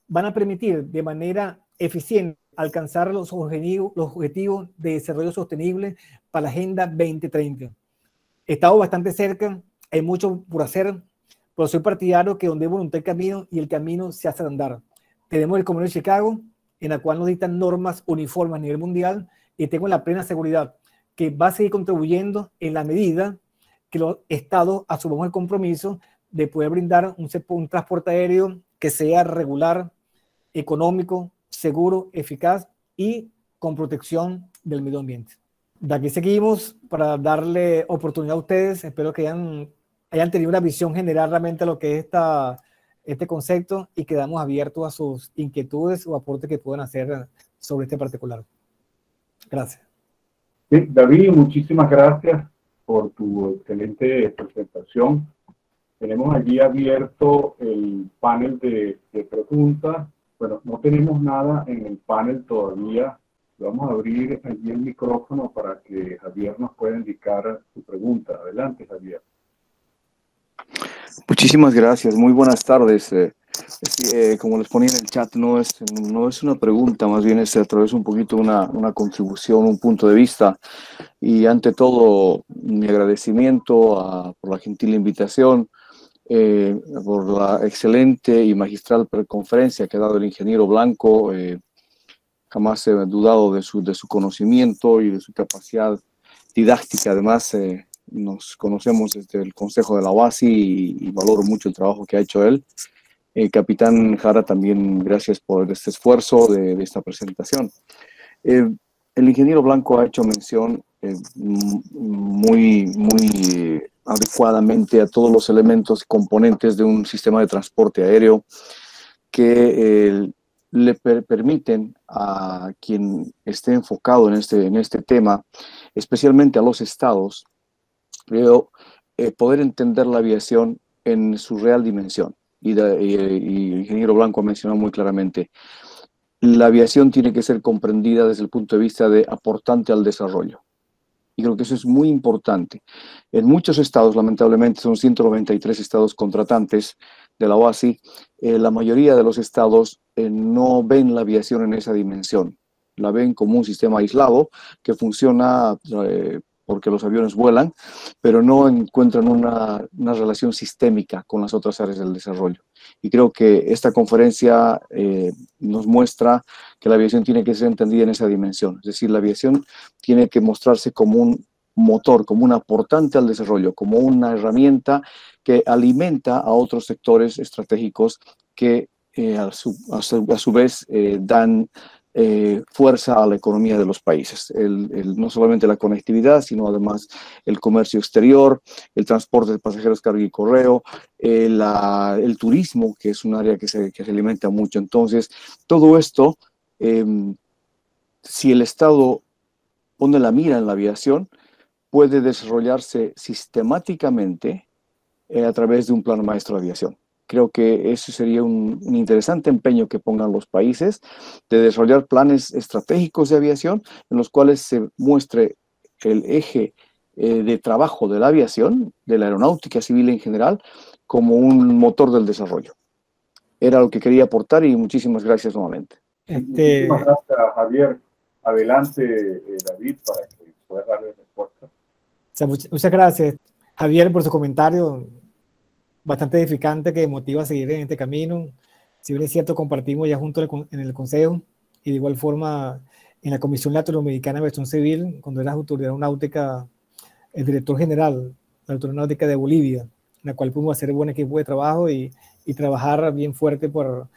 van a permitir de manera eficiente alcanzar los objetivos de desarrollo sostenible para la Agenda 2030. Estamos bastante cerca, hay mucho por hacer, pero soy partidario que donde hay voluntad el camino y el camino se hace andar. Tenemos el Convenio de Chicago, en la cual nos dictan normas uniformes a nivel mundial y tengo la plena seguridad que va a seguir contribuyendo en la medida que los estados asumamos el compromiso de poder brindar un transporte aéreo que sea regular, económico, seguro, eficaz y con protección del medio ambiente. De aquí seguimos para darle oportunidad a ustedes. Espero que hayan tenido una visión general realmente de lo que es este concepto y quedamos abiertos a sus inquietudes o aportes que puedan hacer sobre este particular. Gracias. Sí, David, muchísimas gracias por tu excelente presentación. Tenemos allí abierto el panel de preguntas. Bueno, no tenemos nada en el panel todavía Vamos a abrir allí el micrófono para que Javier nos pueda indicar su pregunta. Adelante, Javier. Muchísimas gracias, muy buenas tardes. Como les ponía en el chat, no es una pregunta, más bien es a través un poquito una contribución, un punto de vista. Y ante todo, mi agradecimiento por la gentil invitación, por la excelente y magistral conferencia que ha dado el ingeniero Blanco. Jamás he dudado de su conocimiento y de su capacidad didáctica. Además, nos conocemos desde el Consejo de la OASI y valoro mucho el trabajo que ha hecho él. Capitán Jara, también gracias por este esfuerzo de esta presentación. El ingeniero Blanco ha hecho mención muy adecuadamente a todos los elementos y componentes de un sistema de transporte aéreo que le permiten a quien esté enfocado en este tema, especialmente a los estados, creo, poder entender la aviación en su real dimensión. Y el ingeniero Blanco ha mencionado muy claramente, la aviación tiene que ser comprendida desde el punto de vista de aportante al desarrollo. Y creo que eso es muy importante. En muchos estados, lamentablemente, son 193 estados contratantes de la OASI, la mayoría de los estados no ven la aviación en esa dimensión. La ven como un sistema aislado que funciona porque los aviones vuelan, pero no encuentran una relación sistémica con las otras áreas del desarrollo. Y creo que esta conferencia nos muestra que la aviación tiene que ser entendida en esa dimensión. Es decir, la aviación tiene que mostrarse como un motor, como un aportante al desarrollo, como una herramienta que alimenta a otros sectores estratégicos que a su vez dan fuerza a la economía de los países. No solamente la conectividad, sino además el comercio exterior, el transporte de pasajeros, carga y correo, el turismo, que es un área que se alimenta mucho. Entonces, todo esto, si el Estado pone la mira en la aviación, puede desarrollarse sistemáticamente a través de un plan maestro de aviación. Creo que eso sería un interesante empeño que pongan los países de desarrollar planes estratégicos de aviación en los cuales se muestre el eje de trabajo de la aviación, de la aeronáutica civil en general, como un motor del desarrollo. Era lo que quería aportar y muchísimas gracias nuevamente. Muchísimas gracias, Javier. Adelante, David, para que puedas darle respuesta. Muchas gracias, Javier, por su comentario bastante edificante que motiva a seguir en este camino. Si bien es cierto, compartimos ya juntos en el Consejo y de igual forma en la Comisión Latinoamericana de Aviación Civil, cuando eras autoridad aeronáutica, el director general de la Autoridad Aeronáutica de Bolivia, en la cual pudimos hacer un buen equipo de trabajo y trabajar bien fuerte por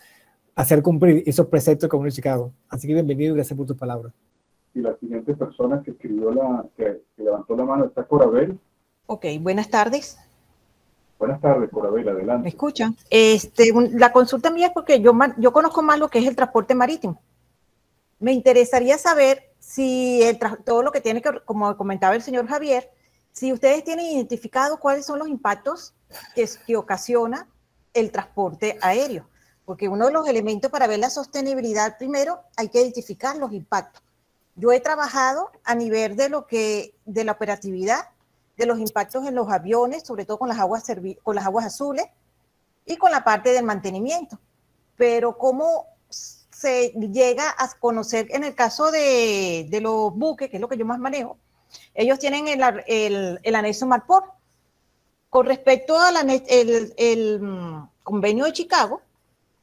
hacer cumplir esos preceptos como en Chicago. Así que bienvenido y gracias por tus palabras. Y la siguiente persona que que levantó la mano está Corabel. Ok, buenas tardes. Buenas tardes, Corabel, adelante. ¿Me escuchan? La consulta mía es porque yo conozco más lo que es el transporte marítimo. Me interesaría saber si todo lo que tiene que, como comentaba el señor Javier, si ustedes tienen identificado cuáles son los impactos que ocasiona el transporte aéreo. Porque uno de los elementos para ver la sostenibilidad, primero hay que identificar los impactos. Yo he trabajado a nivel de la operatividad, de los impactos en los aviones, sobre todo con las aguas azules y con la parte del mantenimiento. Pero cómo se llega a conocer en el caso de los buques, que es lo que yo más manejo, ellos tienen el anexo Marport. Con respecto al convenio de Chicago,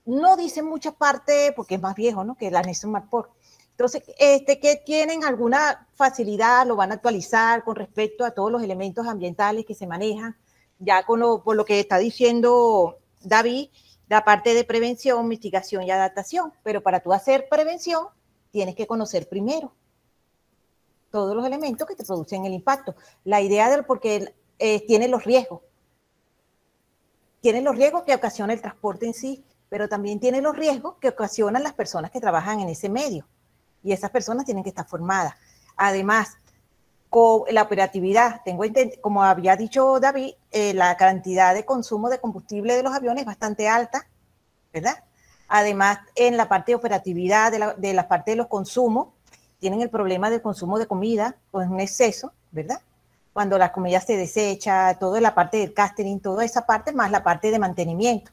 no dicen mucha parte, porque es más viejo, ¿no?, que el anexo Marport. Entonces, ¿que tienen alguna facilidad, lo van a actualizar con respecto a todos los elementos ambientales que se manejan? Ya por lo que está diciendo David, la parte de prevención, mitigación y adaptación. Pero para tú hacer prevención, tienes que conocer primero todos los elementos que te producen el impacto. La idea porque tiene los riesgos. Tiene los riesgos que ocasiona el transporte en sí, pero también tiene los riesgos que ocasionan las personas que trabajan en ese medio. Y esas personas tienen que estar formadas. Además, con la operatividad, como había dicho David, la cantidad de consumo de combustible de los aviones es bastante alta, ¿verdad? Además, en la parte de operatividad, de la parte de los consumos, tienen el problema del consumo de comida con exceso, ¿verdad? Cuando la comida se desecha, toda la parte del catering, toda esa parte, más la parte de mantenimiento,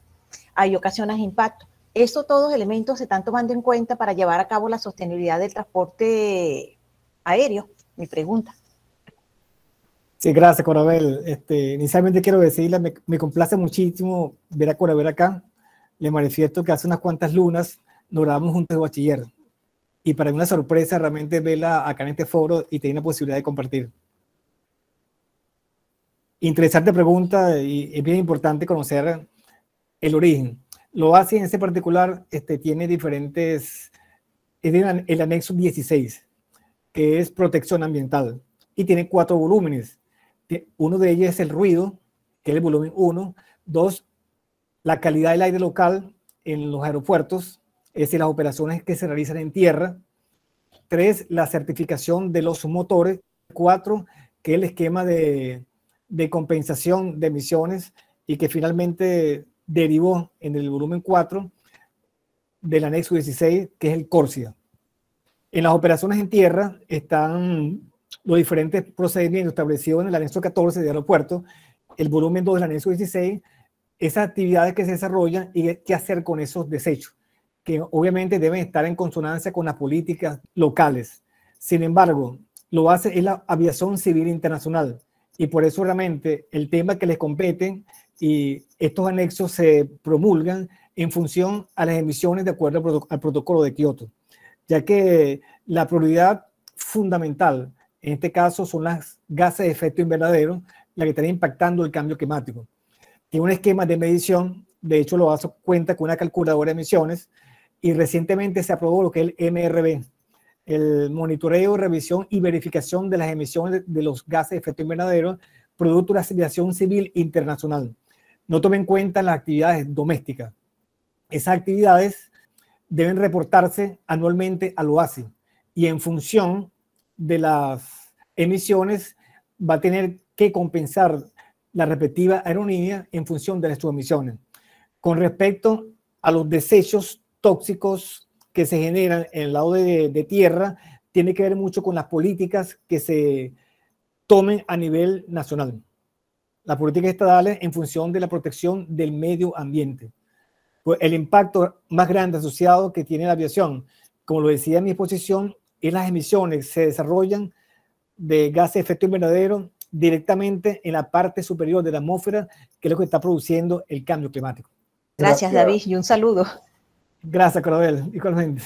ahí ocasiona impacto. Eso, todos elementos se están tomando en cuenta para llevar a cabo la sostenibilidad del transporte aéreo. Mi pregunta. Sí, gracias, Corabel. Inicialmente quiero decirle, me complace muchísimo ver a Corabel acá. Le manifiesto que hace unas cuantas lunas nos grabamos juntos de bachiller. Y para mí una sorpresa realmente verla acá en este foro y tener la posibilidad de compartir. Interesante pregunta y es bien importante conocer el origen. Lo hace en ese particular, tiene diferentes, es el anexo 16, que es protección ambiental, y tiene 4 volúmenes. Uno de ellos es el ruido, que es el volumen 1. 2, la calidad del aire local en los aeropuertos, es decir, las operaciones que se realizan en tierra. 3, la certificación de los motores. 4, que es el esquema de compensación de emisiones y que finalmente derivó en el volumen 4 del anexo 16, que es el CORSIA. En las operaciones en tierra están los diferentes procedimientos establecidos en el anexo 14 de aeropuerto, el volumen 2 del anexo 16, esas actividades que se desarrollan y qué hacer con esos desechos, que obviamente deben estar en consonancia con las políticas locales. Sin embargo, lo hace es la aviación civil internacional, y por eso realmente el tema que les compete y estos anexos se promulgan en función a las emisiones de acuerdo al protocolo de Kioto, ya que la prioridad fundamental en este caso son las gases de efecto invernadero, las que están impactando el cambio climático. Tiene un esquema de medición, de hecho lo hace cuenta con una calculadora de emisiones, y recientemente se aprobó lo que es el MRV, el monitoreo, revisión y verificación de las emisiones de los gases de efecto invernadero producto de la aviación civil internacional. No tomen en cuenta las actividades domésticas. Esas actividades deben reportarse anualmente al OASI, y en función de las emisiones va a tener que compensar la respectiva aerolínea en función de sus emisiones. Con respecto a los desechos tóxicos que se generan en el lado de tierra, tiene que ver mucho con las políticas que se tomen a nivel nacional. Las políticas estatales en función de la protección del medio ambiente. Pues el impacto más grande asociado que tiene la aviación, como lo decía en mi exposición, es las emisiones que se desarrollan de gases de efecto invernadero directamente en la parte superior de la atmósfera, que es lo que está produciendo el cambio climático. Gracias, David, y un saludo. Gracias, Corabel, igualmente.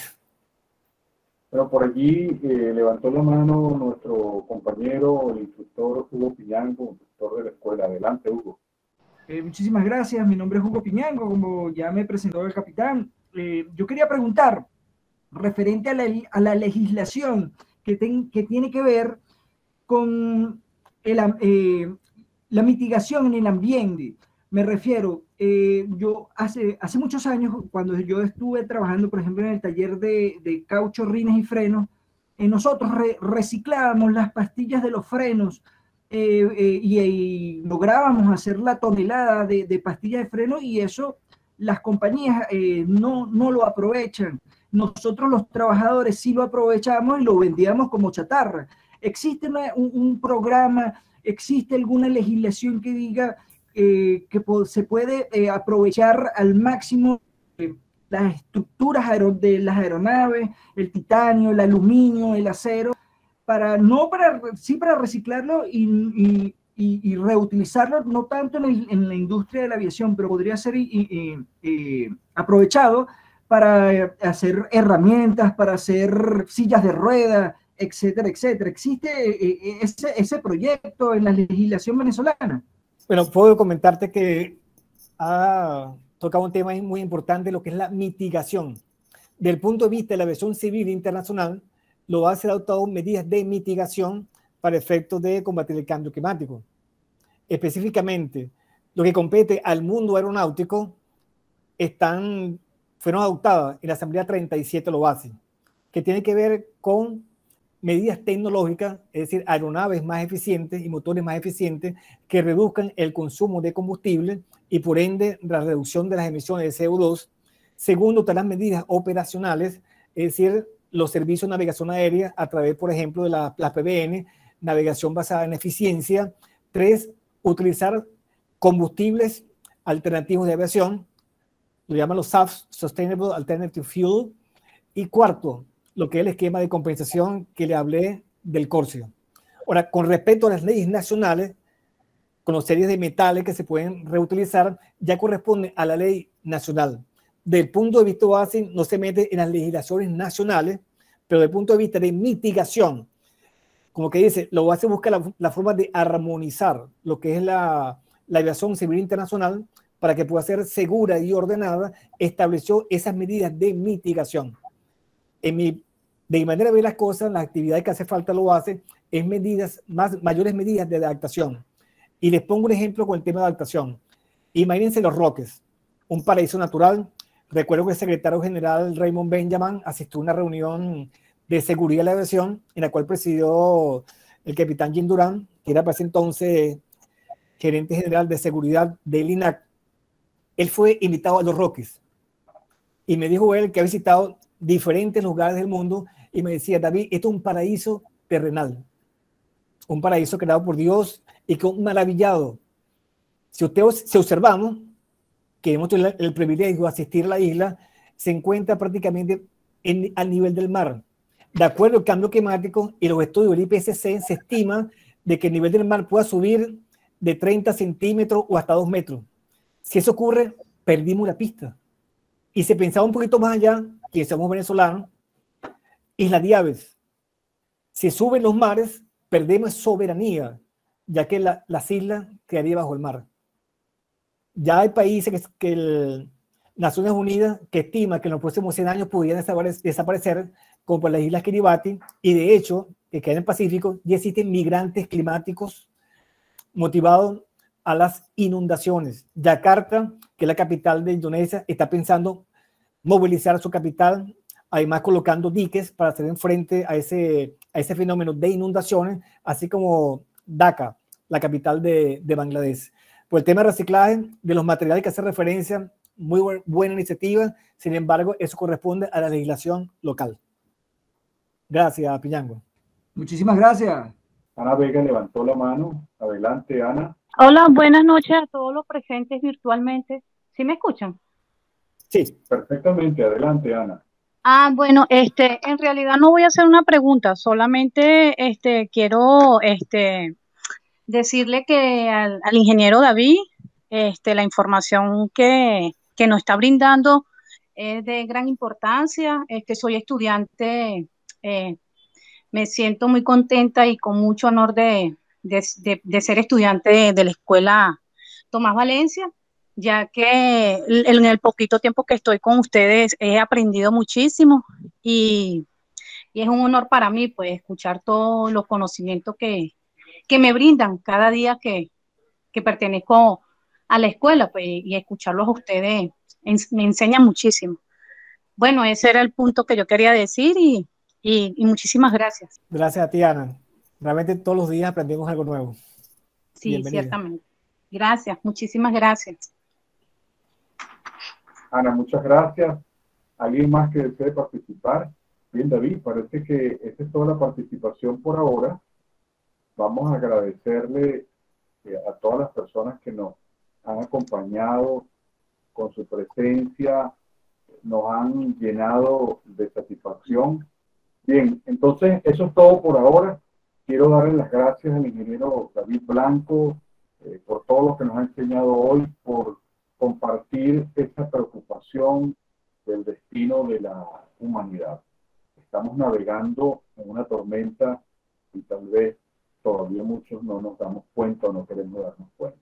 Pero por allí levantó la mano nuestro compañero, el instructor Hugo Piñango, instructor de la escuela. Adelante, Hugo. Muchísimas gracias, mi nombre es Hugo Piñango, como ya me presentó el capitán. Yo quería preguntar, referente a la legislación que tiene que ver con la mitigación en el ambiente. Me refiero, yo hace muchos años, cuando yo estuve trabajando, por ejemplo, en el taller de caucho, rines y frenos, nosotros reciclábamos las pastillas de los frenos y lográbamos hacer la tonelada de pastillas de freno, y eso las compañías no lo aprovechan. Nosotros los trabajadores sí lo aprovechamos y lo vendíamos como chatarra. ¿Existe un programa, existe alguna legislación que diga que se puede aprovechar al máximo las estructuras de las aeronaves, el titanio, el aluminio, el acero, para reciclarlo y reutilizarlo, no tanto en la industria de la aviación, pero podría ser aprovechado para hacer herramientas, para hacer sillas de ruedas, etcétera, etcétera? ¿Existe ese proyecto en la legislación venezolana? Bueno, puedo comentarte que ha tocado un tema muy importante, lo que es la mitigación. Del punto de vista de la aviación civil internacional, lo ha adoptado medidas de mitigación para efectos de combatir el cambio climático. Específicamente, lo que compete al mundo aeronáutico fueron adoptadas en la Asamblea 37 lo hace, que tiene que ver con medidas tecnológicas, es decir, aeronaves más eficientes y motores más eficientes que reduzcan el consumo de combustible y por ende la reducción de las emisiones de CO2. Segundo, están las medidas operacionales, es decir, los servicios de navegación aérea a través, por ejemplo, de la PBN, navegación basada en eficiencia. 3, utilizar combustibles alternativos de aviación, lo llaman los SAF, Sustainable Alternative Fuel. Y 4, lo que es el esquema de compensación que le hablé del Corcio. Ahora, con respecto a las leyes nacionales, con las series de metales que se pueden reutilizar, ya corresponde a la ley nacional. Del punto de vista base, no se mete en las legislaciones nacionales, pero desde el punto de vista de mitigación, como que dice, lo hace buscar la forma de armonizar lo que es la aviación civil internacional para que pueda ser segura y ordenada, estableció esas medidas de mitigación. De mi manera de ver las cosas, las actividades que hace falta lo hace, es mayores medidas de adaptación. Y les pongo un ejemplo con el tema de adaptación. Imagínense Los Roques, un paraíso natural. Recuerdo que el secretario general Raymond Benjamin asistió a una reunión de seguridad de la aviación en la cual presidió el capitán Jim Durán, que era para ese entonces gerente general de seguridad del INAC. Él fue invitado a Los Roques y me dijo él que ha visitado diferentes lugares del mundo y me decía, David, esto es un paraíso terrenal, un paraíso creado por Dios y que un maravillado. Si observamos que hemos tenido el privilegio de asistir a la isla, se encuentra prácticamente al nivel del mar. De acuerdo al cambio climático y los estudios del IPCC, se estima de que el nivel del mar pueda subir de 30 centímetros o hasta 2 metros. Si eso ocurre, perdimos la pista. Y se pensaba un poquito más allá, que somos venezolanos, Isla de Aves. Si suben los mares, perdemos soberanía, ya que las islas quedarían bajo el mar. Ya hay países Naciones Unidas que estima que en los próximos 100 años podrían desaparecer, como por las Islas Kiribati, y de hecho, que quedan en el Pacífico, ya existen migrantes climáticos motivados a las inundaciones. Yakarta, que es la capital de Indonesia, está pensando movilizar su capital, además colocando diques para hacer frente a ese fenómeno de inundaciones, así como Dhaka, la capital de Bangladesh. Por el tema de reciclaje de los materiales que hace referencia, muy buena iniciativa, sin embargo, eso corresponde a la legislación local. Gracias, Piñango. Muchísimas gracias. Ana Vega levantó la mano. Adelante, Ana. Hola, buenas noches a todos los presentes virtualmente. ¿Sí me escuchan? Sí. Perfectamente. Adelante, Ana. Bueno, en realidad no voy a hacer una pregunta, solamente quiero decirle que al ingeniero David, la información que nos está brindando es de gran importancia. Soy estudiante, me siento muy contenta y con mucho honor de ser estudiante de la escuela Tomás Valencia, ya que en el poquito tiempo que estoy con ustedes he aprendido muchísimo y es un honor para mí pues escuchar todos los conocimientos que me brindan cada día que pertenezco a la escuela, pues, y escucharlos a ustedes me enseña muchísimo. Bueno, ese era el punto que yo quería decir y muchísimas gracias. Gracias a ti, Ana. Realmente todos los días aprendemos algo nuevo. Sí, Bienvenida. ciertamente. Gracias, muchísimas gracias. Ana, muchas gracias. ¿Alguien más que desee participar? Bien, David, parece que esta es toda la participación por ahora. Vamos a agradecerle a todas las personas que nos han acompañado con su presencia, nos han llenado de satisfacción. Bien, entonces eso es todo por ahora. Quiero darle las gracias al ingeniero David Blanco por todo lo que nos ha enseñado hoy, por compartir esta preocupación del destino de la humanidad. Estamos navegando en una tormenta y tal vez todavía muchos no nos damos cuenta o no queremos darnos cuenta.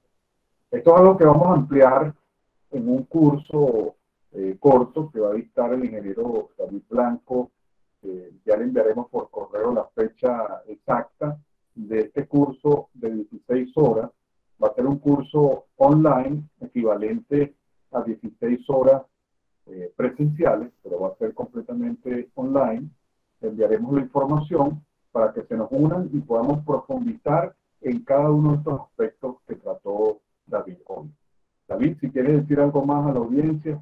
Esto es algo que vamos a ampliar en un curso corto que va a dictar el ingeniero David Blanco. Ya le enviaremos por correo la fecha exacta de este curso de 16 horas. Va a ser un curso online equivalente a 16 horas presenciales, pero va a ser completamente online. Le enviaremos la información para que se nos unan y podamos profundizar en cada uno de estos aspectos que trató David hoy. David, si quieres decir algo más a la audiencia.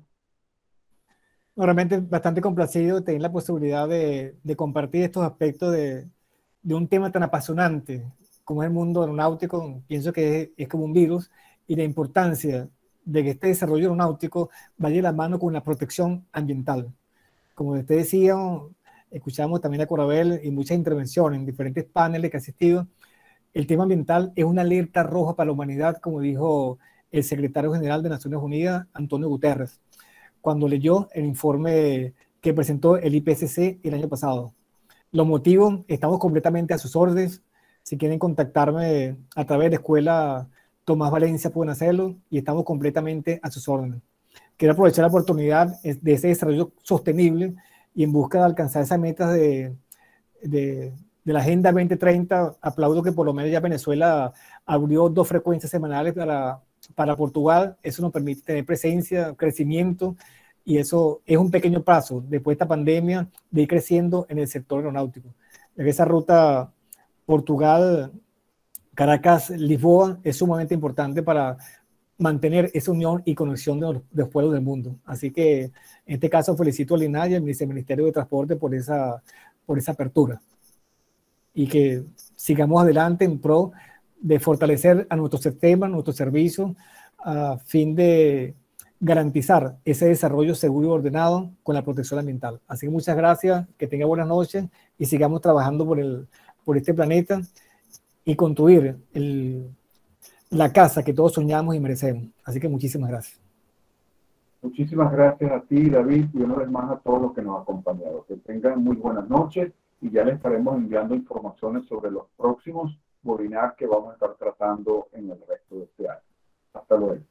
realmente bastante complacido de tener la posibilidad de compartir estos aspectos de un tema tan apasionante como es el mundo aeronáutico. Pienso que es como un virus, y la importancia de que este desarrollo aeronáutico vaya de la mano con la protección ambiental. Como usted decía, escuchamos también a Corabel y muchas intervenciones en diferentes paneles que ha asistido. El tema ambiental es una alerta roja para la humanidad, como dijo el secretario general de Naciones Unidas, Antonio Guterres, cuando leyó el informe que presentó el IPCC el año pasado. Los motivos, estamos completamente a sus órdenes. Si quieren contactarme a través de Escuela Tomás Valencia, pueden hacerlo, y estamos completamente a sus órdenes. Quiero aprovechar la oportunidad de ese desarrollo sostenible y en busca de alcanzar esas metas de la Agenda 2030. Aplaudo que por lo menos ya Venezuela abrió 2 frecuencias semanales para Portugal. Eso nos permite tener presencia, crecimiento, y eso es un pequeño paso después de esta pandemia de ir creciendo en el sector aeronáutico. Esa ruta Portugal, Caracas, Lisboa es sumamente importante para mantener esa unión y conexión de los pueblos del mundo. Así que en este caso felicito al INAI y al Ministerio de Transporte por esa apertura, y que sigamos adelante en pro de fortalecer a nuestro sistema, nuestro servicio, a fin de garantizar ese desarrollo seguro y ordenado con la protección ambiental. Así que muchas gracias, que tenga buenas noches y sigamos trabajando por este planeta y construir la casa que todos soñamos y merecemos. Así que muchísimas gracias. Muchísimas gracias a ti, David, y una vez más a todos los que nos han acompañado. Que tengan muy buenas noches, y ya les estaremos enviando informaciones sobre los próximos webinars que vamos a estar tratando en el resto de este año. Hasta luego.